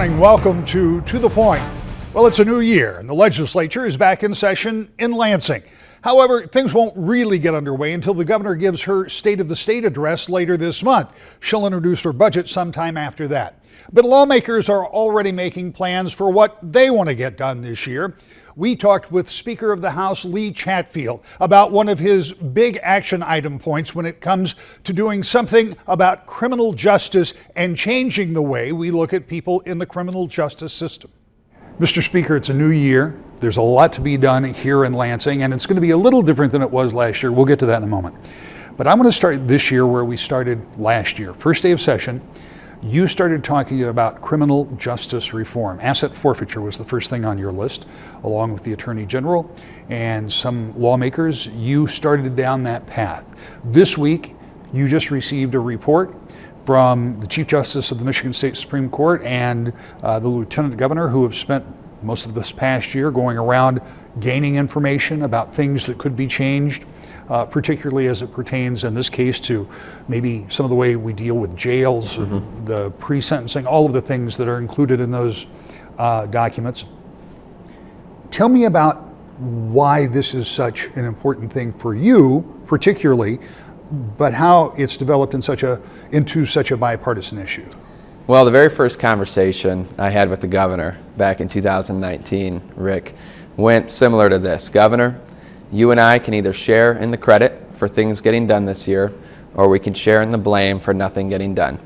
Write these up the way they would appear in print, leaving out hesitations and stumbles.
morning. Welcome to the Point. Well, it's a new year and the legislature is back in session in Lansing. However, things won't really get underway until the governor gives her State of the State address later this month. She'll introduce her budget sometime after that. But lawmakers are already making plans for what they want to get done this year. We talked with Speaker of the House Lee Chatfield about one of his big action item points when it comes to doing something about criminal justice and changing the way we look at people in the criminal justice system. Mr. Speaker, it's a new year. There's a lot to be done here in Lansing, and it's going to be a little different than it was last year. We'll get to that in a moment. But I'm going to start this year where we started last year. First day of session, you started talking about criminal justice reform. Asset forfeiture was the first thing on your list, along with the Attorney General and some lawmakers. You started down that path. This week, you just received a report from the Chief Justice of the Michigan State Supreme Court and the Lieutenant Governor, who have spent most of this past year going around gaining information about things that could be changed, particularly as it pertains in this case to maybe some of the way we deal with jails, the pre-sentencing, all of the things that are included in those documents. Tell me about why this is such an important thing for you, particularly, but how it's developed into such a bipartisan issue. Well, the very first conversation I had with the governor back in 2019, Rick, went similar to this. Governor, you and I can either share in the credit for things getting done this year, or we can share in the blame for nothing getting done.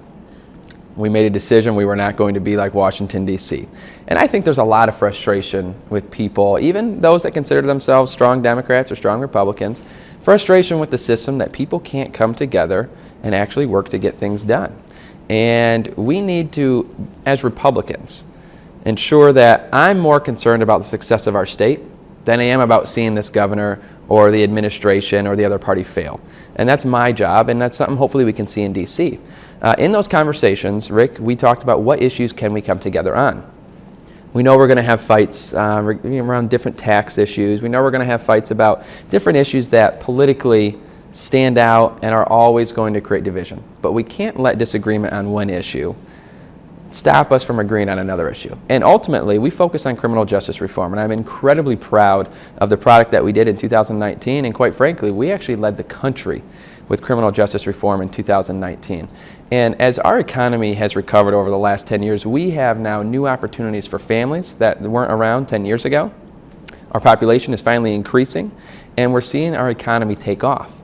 We made a decision we were not going to be like Washington, D.C. And I think there's a lot of frustration with people, even those that consider themselves strong Democrats or strong Republicans, frustration with the system that people can't come together and actually work to get things done. And we need to, as Republicans, ensure that I'm more concerned about the success of our state than I am about seeing this governor or the administration or the other party fail. And that's my job, and that's something hopefully we can see in D.C. In those conversations, Rick, we talked about what issues can we come together on. We know we're going to have fights around different tax issues. We know we're going to have fights about different issues that politically stand out and are always going to create division. But we can't let disagreement on one issue stop us from agreeing on another issue. And ultimately, we focus on criminal justice reform, and I'm incredibly proud of the product that we did in 2019, and quite frankly, we actually led the country with criminal justice reform in 2019. And as our economy has recovered over the last 10 years, we have now new opportunities for families that weren't around 10 years ago. Our population is finally increasing, and we're seeing our economy take off.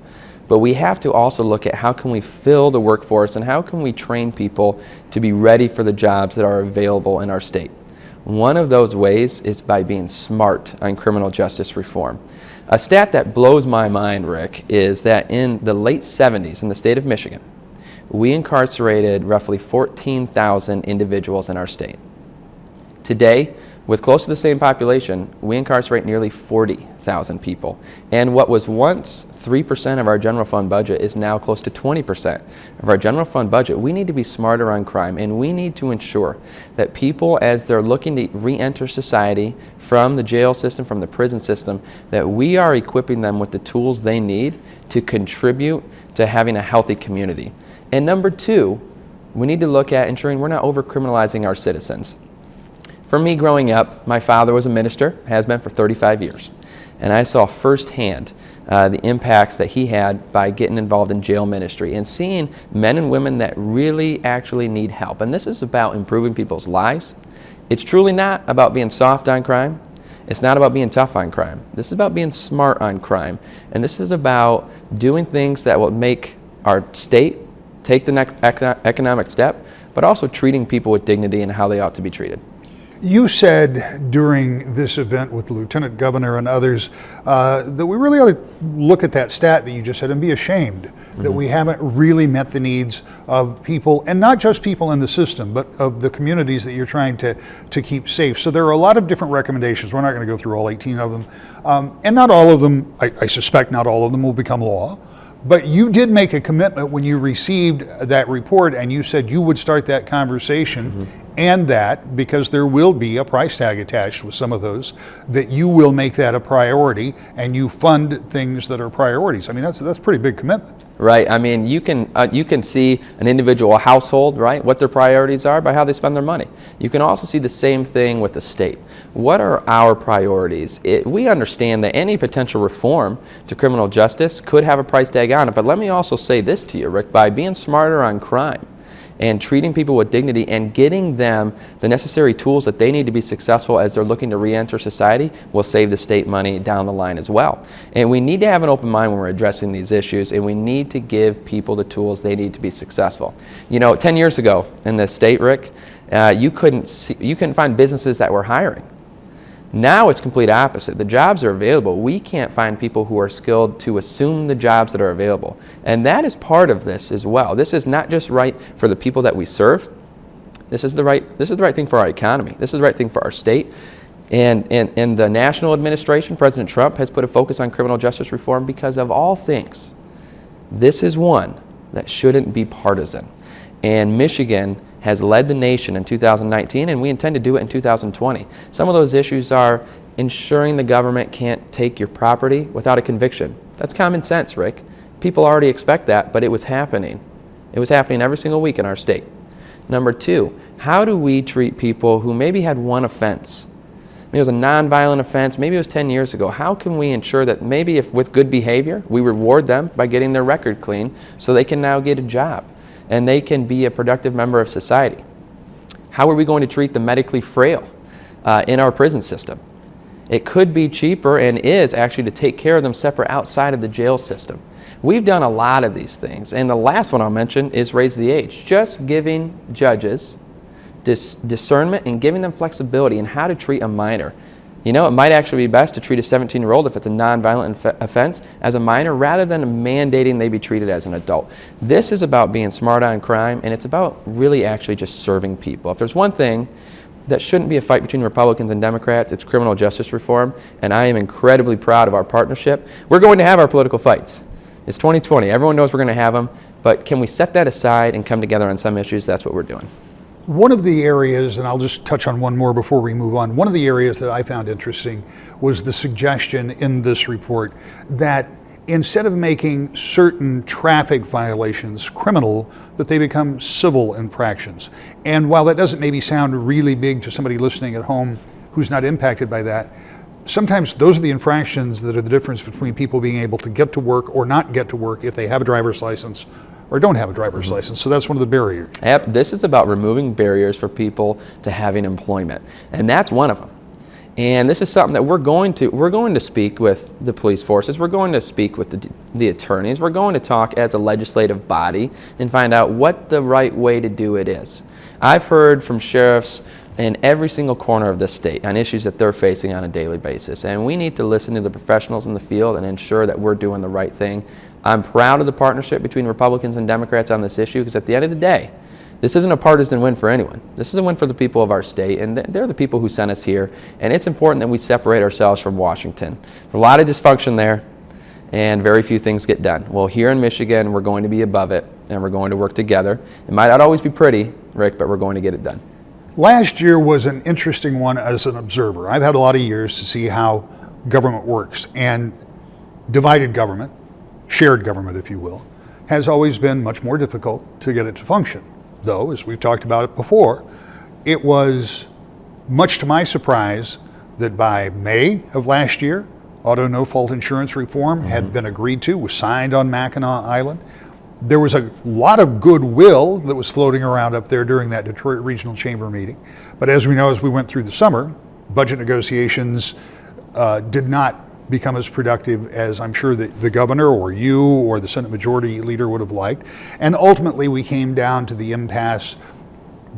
But we have to also look at how can we fill the workforce and how can we train people to be ready for the jobs that are available in our state. One of those ways is by being smart on criminal justice reform. A stat that blows my mind, Rick, is that in the late 70s in the state of Michigan, we incarcerated roughly 14,000 individuals in our state. Today, with close to the same population, we incarcerate nearly 40,000 people. And what was once 3% of our general fund budget is now close to 20% of our general fund budget. We need to be smarter on crime, and we need to ensure that people, as they're looking to re-enter society from the jail system, from the prison system, that we are equipping them with the tools they need to contribute to having a healthy community. And number two, we need to look at ensuring we're not over-criminalizing our citizens. For me growing up, my father was a minister, has been for 35 years, and I saw firsthand the impacts that he had by getting involved in jail ministry and seeing men and women that really actually need help. And this is about improving people's lives. It's truly not about being soft on crime. It's not about being tough on crime. This is about being smart on crime. And this is about doing things that will make our state take the next economic step, but also treating people with dignity and how they ought to be treated. You said during this event with the Lieutenant Governor and others that we really ought to look at that stat that you just said and be ashamed that we haven't really met the needs of people, and not just people in the system, but of the communities that you're trying to keep safe. So there are a lot of different recommendations. We're not going to go through all 18 of them. And not all of them, I suspect not all of them will become law. But you did make a commitment when you received that report, and you said you would start that conversation and that because there will be a price tag attached with some of those, that you will make that a priority and you fund things that are priorities. I mean, that's a pretty big commitment. Right. I mean, you can see an individual household, right, what their priorities are by how they spend their money. You can also see the same thing with the state. What are our priorities? We understand that any potential reform to criminal justice could have a price tag on it, but let me also say this to you, Rick, by being smarter on crime and treating people with dignity and getting them the necessary tools that they need to be successful as they're looking to re-enter society will save the state money down the line as well. And we need to have an open mind when we're addressing these issues, and we need to give people the tools they need to be successful. You know, 10 years ago in the state, Rick, you couldn't find businesses that were hiring. Now it's complete opposite. The jobs are available. We can't find people who are skilled to assume the jobs that are available. And that is part of this as well. This is not just right for the people that we serve. This is the right thing for our economy. This is the right thing for our state. And the national administration, President Trump, has put a focus on criminal justice reform because of all things. This is one that shouldn't be partisan. And Michigan has led the nation in 2019, and we intend to do it in 2020. Some of those issues are ensuring the government can't take your property without a conviction. That's common sense, Rick. People already expect that, but it was happening. It was happening every single week in our state. Number two, how do we treat people who maybe had one offense? Maybe it was a nonviolent offense, maybe it was 10 years ago. How can we ensure that maybe if with good behavior, we reward them by getting their record clean so they can now get a job and they can be a productive member of society? How are we going to treat the medically frail in our prison system? It could be cheaper and is actually to take care of them separate outside of the jail system. We've done a lot of these things, and the last one I'll mention is raise the age. Just giving judges discernment and giving them flexibility in how to treat a minor. You know, it might actually be best to treat a 17-year-old, if it's a nonviolent offense, as a minor rather than mandating they be treated as an adult. This is about being smart on crime, and it's about really actually just serving people. If there's one thing that shouldn't be a fight between Republicans and Democrats, it's criminal justice reform, and I am incredibly proud of our partnership. We're going to have our political fights. It's 2020. Everyone knows we're going to have them, but can we set that aside and come together on some issues? That's what we're doing. One of the areas, and I'll just touch on one more before we move on, one of the areas that I found interesting was the suggestion in this report that instead of making certain traffic violations criminal, that they become civil infractions. And while that doesn't maybe sound really big to somebody listening at home who's not impacted by that, sometimes those are the infractions that are the difference between people being able to get to work or not get to work if they have a driver's license or don't have a driver's license. So that's one of the barriers. Yep, this is about removing barriers for people to having employment, and that's one of them. And this is something that we're going to speak with the police forces, we're going to speak with the attorneys, we're going to talk as a legislative body and find out what the right way to do it is. I've heard from sheriffs in every single corner of this state on issues that they're facing on a daily basis, and we need to listen to the professionals in the field and ensure that we're doing the right thing. I'm proud of the partnership between Republicans and Democrats on this issue because at the end of the day, this isn't a partisan win for anyone. This is a win for the people of our state, and they're the people who sent us here, and it's important that we separate ourselves from Washington. There's a lot of dysfunction there, and very few things get done. Well, here in Michigan, we're going to be above it, and we're going to work together. It might not always be pretty, Rick, but we're going to get it done. Last year was an interesting one as an observer. I've had a lot of years to see how government works, and divided government, shared government if you will, has always been much more difficult to get it to function. Though, as we've talked about it before, it was much to my surprise that by May of last year, auto no-fault insurance reform had been agreed to, was signed on Mackinac Island. There was a lot of goodwill that was floating around up there during that Detroit Regional Chamber meeting. But as we know, as we went through the summer, budget negotiations did not become as productive as I'm sure that the governor or you or the Senate Majority Leader would have liked. And ultimately we came down to the impasse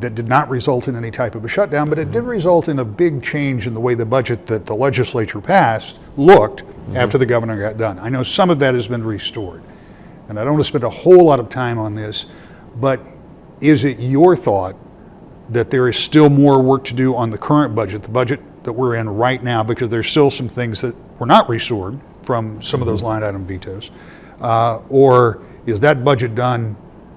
that did not result in any type of a shutdown, but it did result in a big change in the way the budget that the legislature passed looked after the governor got done. I know some of that has been restored. And I don't want to spend a whole lot of time on this, but is it your thought that there is still more work to do on the current budget, the budget that we're in right now, because there's still some things that were not restored from some of those line item vetoes, or is that budget done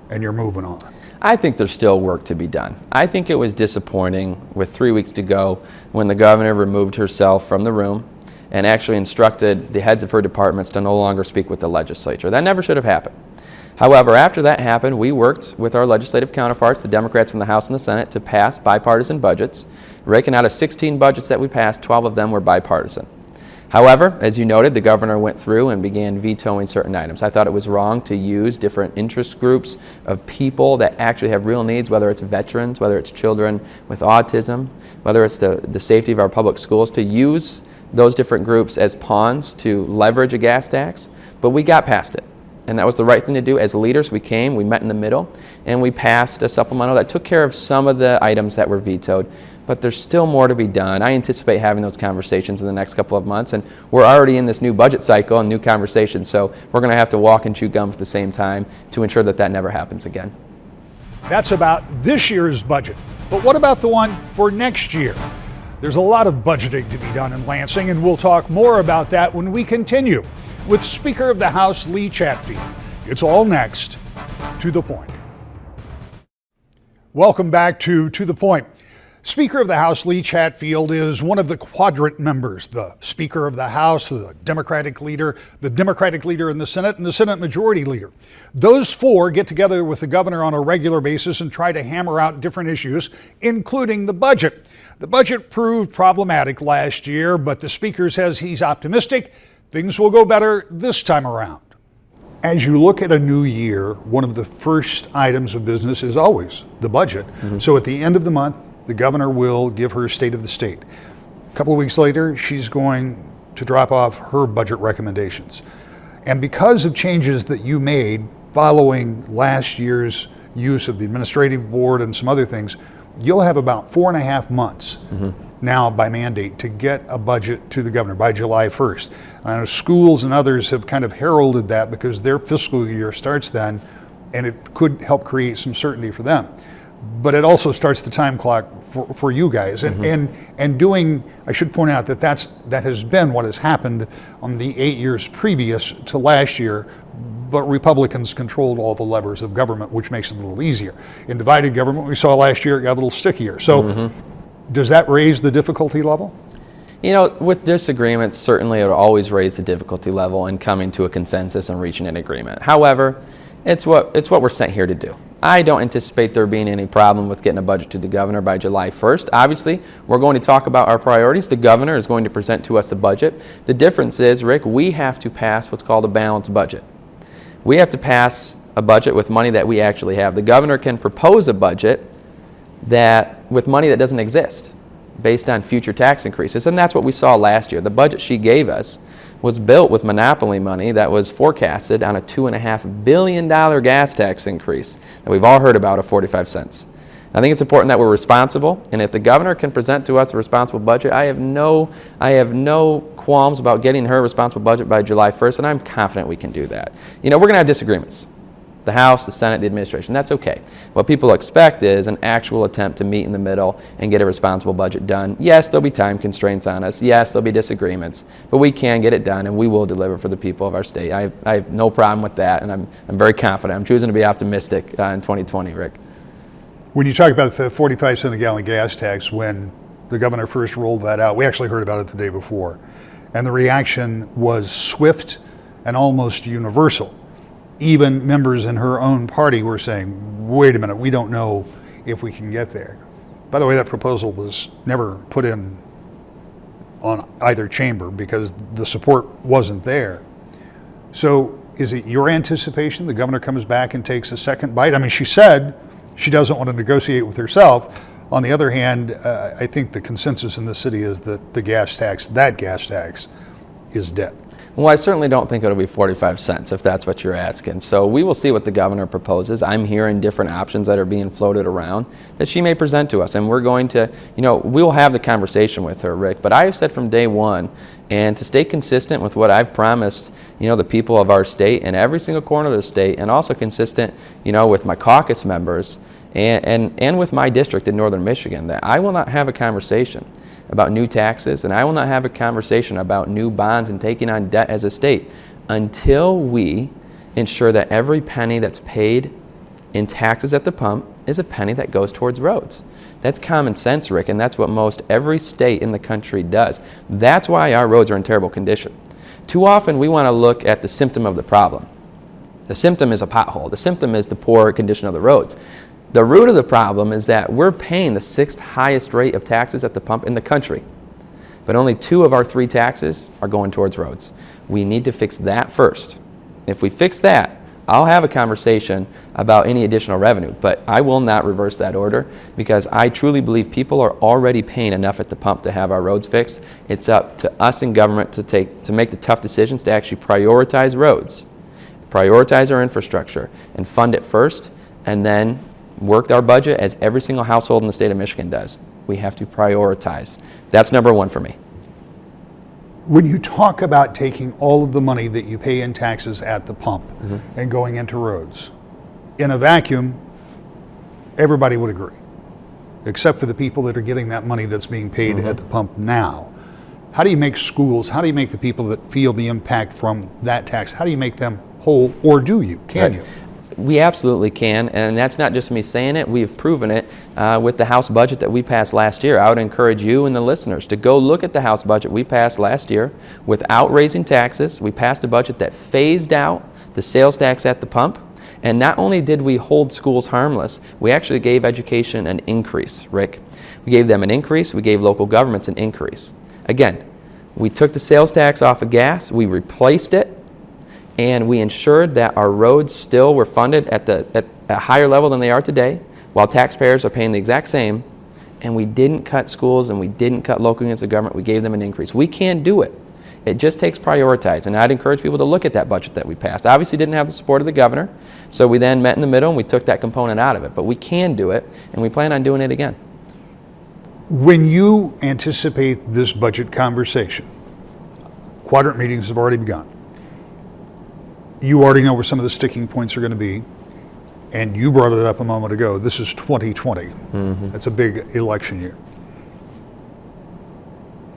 and you're moving on? I think there's still work to be done. I think it was disappointing with 3 weeks to go when the governor removed herself from the room and actually instructed the heads of her departments to no longer speak with the legislature. That never should have happened. However, after that happened, we worked with our legislative counterparts, the Democrats in the House and the Senate, to pass bipartisan budgets. Rick, and out of 16 budgets that we passed, 12 of them were bipartisan. However, as you noted, the governor went through and began vetoing certain items. I thought it was wrong to use different interest groups of people that actually have real needs, whether it's veterans, whether it's children with autism, whether it's the safety of our public schools, to use those different groups as pawns to leverage a gas tax. But we got past it. And that was the right thing to do. As leaders, we met in the middle, and we passed a supplemental that took care of some of the items that were vetoed. But there's still more to be done. I anticipate having those conversations in the next couple of months, and we're already in this new budget cycle and new conversations, so we're going to have to walk and chew gum at the same time to ensure that that never happens again. That's about this year's budget. But what about the one for next year? There's a lot of budgeting to be done in Lansing, and we'll talk more about that when we continue with Speaker of the House Lee Chatfield. It's all next. To the Point. Welcome back to the Point. Speaker of the House Lee Chatfield is one of the quadrant members, the Speaker of the House, the Democratic leader in the Senate, and the Senate Majority Leader. Those four get together with the governor on a regular basis and try to hammer out different issues, including the budget. The budget proved problematic last year, but the Speaker says he's optimistic things will go better this time around. As you look at a new year, one of the first items of business is always the budget. So at the end of the month, the governor will give her state of the state. A couple of weeks later, she's going to drop off her budget recommendations. And because of changes that you made following last year's use of the administrative board and some other things, you'll have about 4.5 months now by mandate to get a budget to the governor by July 1st. I know schools and others have kind of heralded that because their fiscal year starts then, and it could help create some certainty for them. But it also starts the time clock for you guys. And doing, I should point out that has been what has happened on the 8 years previous to last year, but Republicans controlled all the levers of government, which makes it a little easier. In divided government, we saw last year, it got a little stickier. So does that raise the difficulty level? You know, with disagreements, certainly it will always raise the difficulty level in coming to a consensus and reaching an agreement. However, it's what we're sent here to do. I don't anticipate there being any problem with getting a budget to the governor by July 1st. Obviously, we're going to talk about our priorities. The governor is going to present to us a budget. The difference is, Rick, we have to pass what's called a balanced budget. We have to pass a budget with money that we actually have. The governor can propose a budget with money that doesn't exist based on future tax increases, and that's what we saw last year. The budget she gave us was built with monopoly money that was forecasted on a $2.5 billion gas tax increase that we've all heard about of 45 cents. I think it's important that we're responsible, and if the governor can present to us a responsible budget, I have no qualms about getting her a responsible budget by July 1st, and I'm confident we can do that. You know, we're going to have disagreements. The House, the Senate, the administration, that's okay. What people expect is an actual attempt to meet in the middle and get a responsible budget done. Yes, there'll be time constraints on us. Yes, there'll be disagreements, but we can get it done, and we will deliver for the people of our state. I have no problem with that, and I'm very confident. I'm choosing to be optimistic in 2020, Rick. When you talk about the 45 cent a gallon gas tax, when the governor first rolled that out, we actually heard about it the day before, and the reaction was swift and almost universal. Even members in her own party were saying, wait a minute, we don't know if we can get there. By the way, that proposal was never put in on either chamber because the support wasn't there. So is it your anticipation the governor comes back and takes a second bite? I mean, she said she doesn't want to negotiate with herself. On the other hand, I think the consensus in the city is that that gas tax is dead. Well, I certainly don't think it'll be 45 cents if that's what you're asking. So we will see what the governor proposes. I'm hearing different options that are being floated around that she may present to us. And we're going to, we'll have the conversation with her, Rick. But I have said from day one, and to stay consistent with what I've promised, the people of our state and every single corner of the state, and also consistent, with my caucus members and with my district in northern Michigan, that I will not have a conversation about new taxes, and I will not have a conversation about new bonds and taking on debt as a state until we ensure that every penny that's paid in taxes at the pump is a penny that goes towards roads. That's common sense, Rick, and that's what most every state in the country does. That's why our roads are in terrible condition. Too often we want to look at the symptom of the problem. The symptom is a pothole. The symptom is the poor condition of the roads. The root of the problem is that we're paying the 6th highest rate of taxes at the pump in the country, but only 2 of our 3 taxes are going towards roads. We need to fix that first. If we fix that, I'll have a conversation about any additional revenue, but I will not reverse that order because I truly believe people are already paying enough at the pump to have our roads fixed. It's up to us in government to make the tough decisions to actually prioritize roads, prioritize our infrastructure, and fund it first, and then work our budget as every single household in the state of Michigan does. We have to prioritize. That's number 1 for me. When you talk about taking all of the money that you pay in taxes at the pump and going into roads, in a vacuum, everybody would agree, except for the people that are getting that money that's being paid at the pump now. How do you make schools, how do you make the people that feel the impact from that tax, how do you make them whole, or do you? Can you? We absolutely can, and that's not just me saying it. We've proven it with the House budget that we passed last year. I would encourage you and the listeners to go look at the House budget we passed last year without raising taxes. We passed a budget that phased out the sales tax at the pump, and not only did we hold schools harmless, we actually gave education an increase, Rick. We gave them an increase, we gave local governments an increase. Again, we took the sales tax off of gas, we replaced it, and we ensured that our roads still were funded at a higher level than they are today, while taxpayers are paying the exact same, and we didn't cut schools and we didn't cut local units of government. We gave them an increase. We can do it. It just takes prioritize, and I'd encourage people to look at that budget that we passed. Obviously didn't have the support of the governor, so we then met in the middle and we took that component out of it, but we can do it, and we plan on doing it again. When you anticipate this budget conversation, quadrant meetings have already begun. You already know where some of the sticking points are going to be, and you brought it up a moment ago. This is 2020. That's a big election year.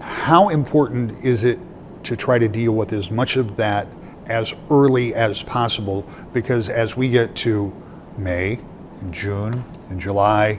How important is it to try to deal with as much of that as early as possible? Because as we get to May and June and July,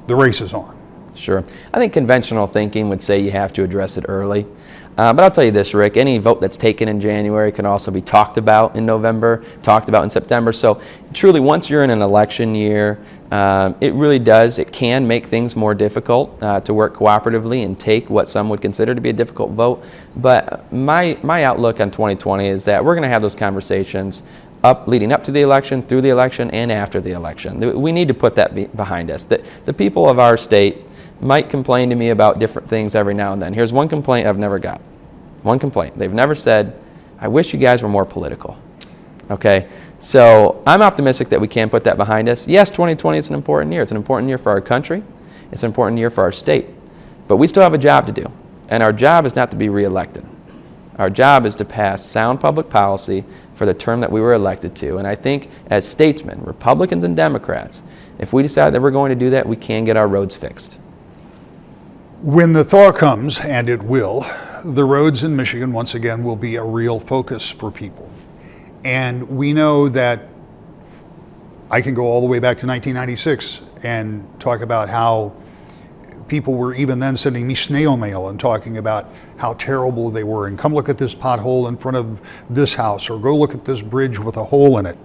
the race is on. Sure. I think conventional thinking would say you have to address it early. But I'll tell you this, Rick, any vote that's taken in January can also be talked about in November, talked about in September. So truly, once you're in an election year, it really does, it can make things more difficult to work cooperatively and take what some would consider to be a difficult vote. But my outlook on 2020 is that we're going to have those conversations leading up to the election, through the election, and after the election. We need to put that behind us. The people of our state might complain to me about different things every now and then. Here's one complaint I've never got. One complaint. They've never said, I wish you guys were more political. Okay? So I'm optimistic that we can put that behind us. Yes, 2020 is an important year. It's an important year for our country. It's an important year for our state. But we still have a job to do. And our job is not to be reelected. Our job is to pass sound public policy for the term that we were elected to. And I think as statesmen, Republicans and Democrats, if we decide that we're going to do that, we can get our roads fixed. When the thaw comes, and it will, the roads in Michigan once again will be a real focus for people. And we know that I can go all the way back to 1996 and talk about how people were even then sending me snail mail and talking about how terrible they were, and come look at this pothole in front of this house, or go look at this bridge with a hole in it.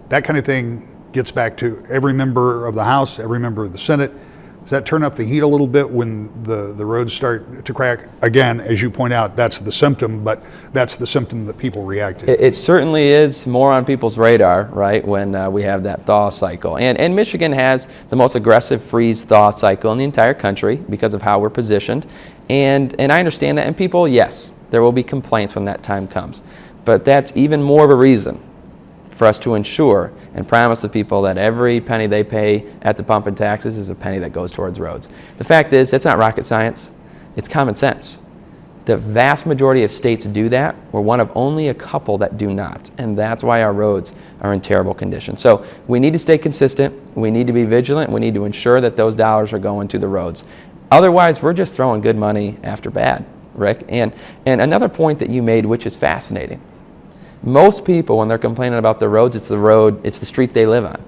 That kind of thing gets back to every member of the House, every member of the Senate. Does that turn up the heat a little bit when the roads start to crack? Again, as you point out, that's the symptom, but that's the symptom that people react to. It certainly is more on people's radar, right, when we have that thaw cycle. And Michigan has the most aggressive freeze-thaw cycle in the entire country because of how we're positioned. And I understand that. And people, yes, there will be complaints when that time comes. But that's even more of a reason for us to ensure and promise the people that every penny they pay at the pump in taxes is a penny that goes towards roads. The fact is, that's not rocket science. It's common sense. The vast majority of states do that. We're one of only a couple that do not. And that's why our roads are in terrible condition. So we need to stay consistent. We need to be vigilant. We need to ensure that those dollars are going to the roads. Otherwise, we're just throwing good money after bad, Rick. And another point that you made, which is fascinating. Most people, when they're complaining about the roads, it's the street they live on.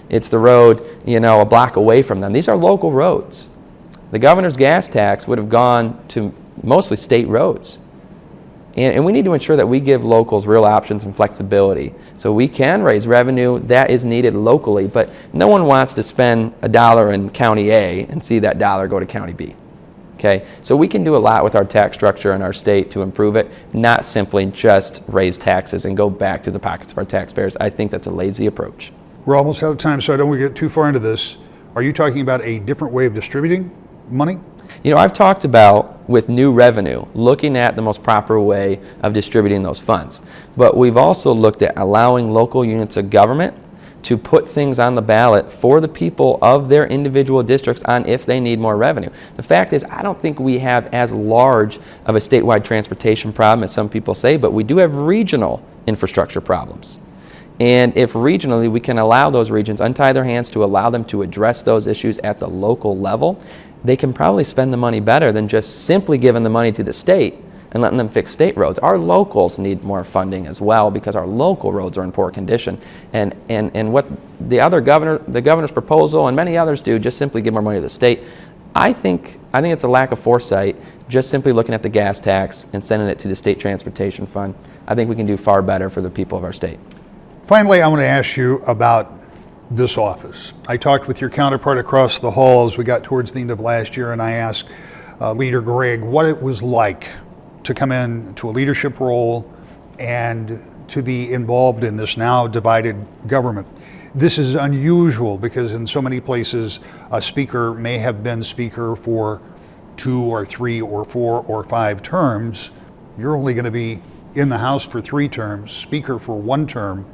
It's the road, a block away from them. These are local roads. The governor's gas tax would have gone to mostly state roads. And we need to ensure that we give locals real options and flexibility so we can raise revenue that is needed locally, but no one wants to spend $1 in County A and see that dollar go to County B. Okay, so we can do a lot with our tax structure in our state to improve it, not simply just raise taxes and go back to the pockets of our taxpayers. I think that's a lazy approach. We're almost out of time, so I don't want to get too far into this. Are you talking about a different way of distributing money? I've talked about, with new revenue, looking at the most proper way of distributing those funds. But we've also looked at allowing local units of government to put things on the ballot for the people of their individual districts on if they need more revenue. The fact is, I don't think we have as large of a statewide transportation problem as some people say, but we do have regional infrastructure problems. And if regionally we can allow those regions, untie their hands to allow them to address those issues at the local level, they can probably spend the money better than just simply giving the money to the state and letting them fix state roads. Our locals need more funding as well because our local roads are in poor condition. And what the governor's proposal and many others do, just simply give more money to the state. I think it's a lack of foresight, just simply looking at the gas tax and sending it to the state transportation fund. I think we can do far better for the people of our state. Finally, I want to ask you about this office. I talked with your counterpart across the hall as we got towards the end of last year, and I asked Leader Gregg what it was like to come in to a leadership role and to be involved in this now divided government. This is unusual because in so many places a speaker may have been speaker for 2 or 3 or 4 or 5 terms. You're only going to be in the House for 3 terms, speaker for 1 term.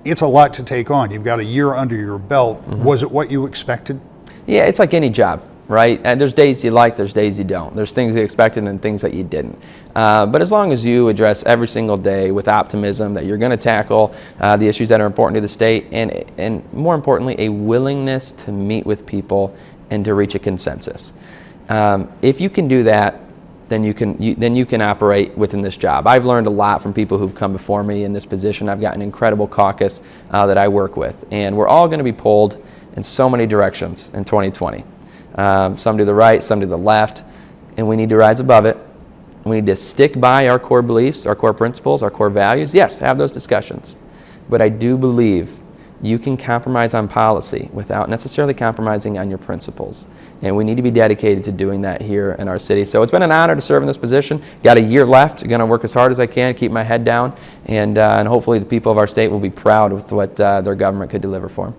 It's a lot to take on. You've got a year under your belt. Mm-hmm. Was it what you expected? Yeah, it's like any job, right? And there's days you like, there's days you don't. There's things you expected and things that you didn't. But as long as you address every single day with optimism that you're going to tackle the issues that are important to the state and more importantly, a willingness to meet with people and to reach a consensus. If you can do that, then you can operate within this job. I've learned a lot from people who've come before me in this position. I've got an incredible caucus that I work with, and we're all going to be pulled in so many directions in 2020. Some to the right, some to the left, and we need to rise above it. We need to stick by our core beliefs, our core principles, our core values. Yes, have those discussions, but I do believe you can compromise on policy without necessarily compromising on your principles. And we need to be dedicated to doing that here in our city. So it's been an honor to serve in this position. Got a year left. Going to work as hard as I can, keep my head down, and hopefully the people of our state will be proud with what their government could deliver for them.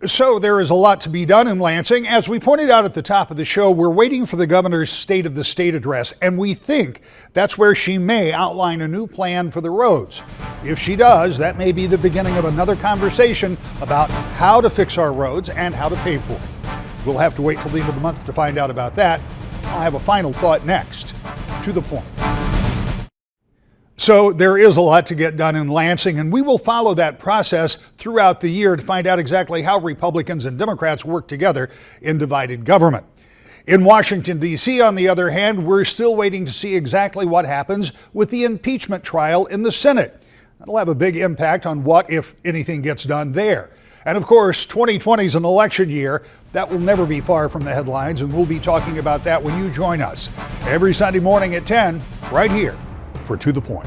So there is a lot to be done in Lansing. As we pointed out at the top of the show, we're waiting for the governor's State of the State address, and we think that's where she may outline a new plan for the roads. If she does, that may be the beginning of another conversation about how to fix our roads and how to pay for it. We'll have to wait till the end of the month to find out about that. I'll have a final thought next. To the point. So there is a lot to get done in Lansing, and we will follow that process throughout the year to find out exactly how Republicans and Democrats work together in divided government. In Washington, D.C., on the other hand, we're still waiting to see exactly what happens with the impeachment trial in the Senate. That'll have a big impact on what, if anything, gets done there. And of course, 2020 is an election year. That will never be far from the headlines, and we'll be talking about that when you join us every Sunday morning at 10, right here for To The Point.